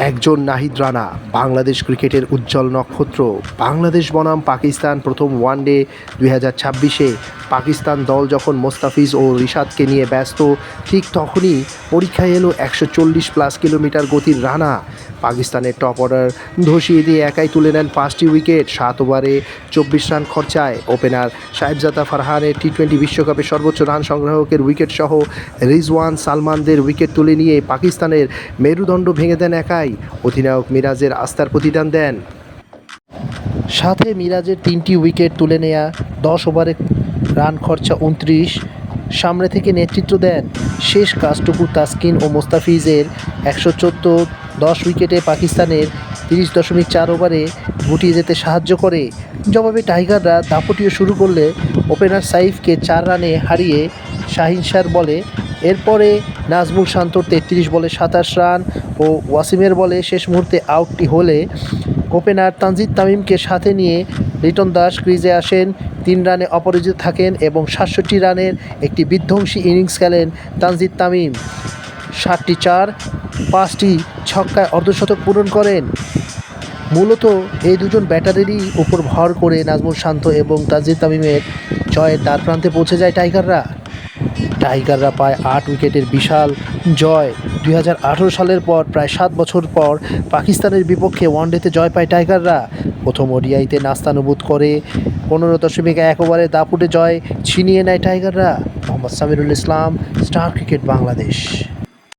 একজন নাহিদ রানা বাংলাদেশ ক্রিকেটের উজ্জ্বল নক্ষত্র। বাংলাদেশ বনাম পাকিস্তান প্রথম ওয়ানডে 2026-এ পাকিস্তান দল যখন মোস্তাফিজ ও রিশাদকে নিয়ে ব্যস্ত, ঠিক তখনই পরীক্ষায় এলো 140+ কিলোমিটার গতির রানা। পাকিস্তানের টপ অর্ডার ধসিয়ে দিয়ে একাই তুলে নেন 5টি উইকেট 7 ওভারে 24 রান খরচায়। ওপেনার সাহেবজাদা ফারহানের টি-20 বিশ্বকাপে সর্বোচ্চ রান সংগ্রাহকের উইকেট সহ রিজওয়ান সালমানদের উইকেট তুলে নিয়ে পাকিস্তানের মেরুদণ্ড ভেঙে দেন একাই। অধিনায়ক মিরাজের আস্থার প্রতিদান দেন, সাথে মিরাজের 3টি উইকেট তুলে নেয়া 10 ওভারে রান খরচা 29, সামনে থেকে নেতৃত্ব দেন। শেষ কাজটুকু তাসকিন ও মোস্তাফিজের 114-10 উইকেটে পাকিস্তানের 30.4 ওভারে গুটিয়ে যেতে সাহায্য করে। জবাবে টাইগাররা দাপটীয় শুরু করলে ওপেনার সাইফকে 4 রানে হারিয়ে শাহিন শাহর বলে। এরপরে নাজমুল শান্তর 33 বলে 27 রান ও ওয়াসিমের বলে শেষ মুহূর্তে আউটটি হলে ওপেনার তানজিদ তামিমকে সাথে নিয়ে লিটন দাস ক্রিজে আসেন, 3 রানে অপরাজিত থাকেন এবং 67 রানের একটি বিধ্বংসী ইনিংস খেলেন তানজিদ তামিম। 7টি চার, 5টি ছক্কায় অর্ধশতক পূরণ করেন। মূলত এই দুজন ব্যাটারেরই উপর ভর করে নাজমুল শান্ত এবং তানজিদ তামিমের জয়ের দ্বারপ্রান্তে পৌঁছে যায় টাইগাররা পায় 8 উইকেটের বিশাল জয়। 2018 সালের পর প্রায় 7 বছর পর পাকিস্তানের বিপক্ষে ওয়ানডেতে জয় পায় টাইগাররা। প্রথম ওডিআইতে নাস্তানুবুদ করে 15.1 ওভারে দাপুটে জয় ছিনিয়ে নেয় টাইগাররা। মোহাম্মদ সামিরুল ইসলাম, স্টার ক্রিকেট বাংলাদেশ।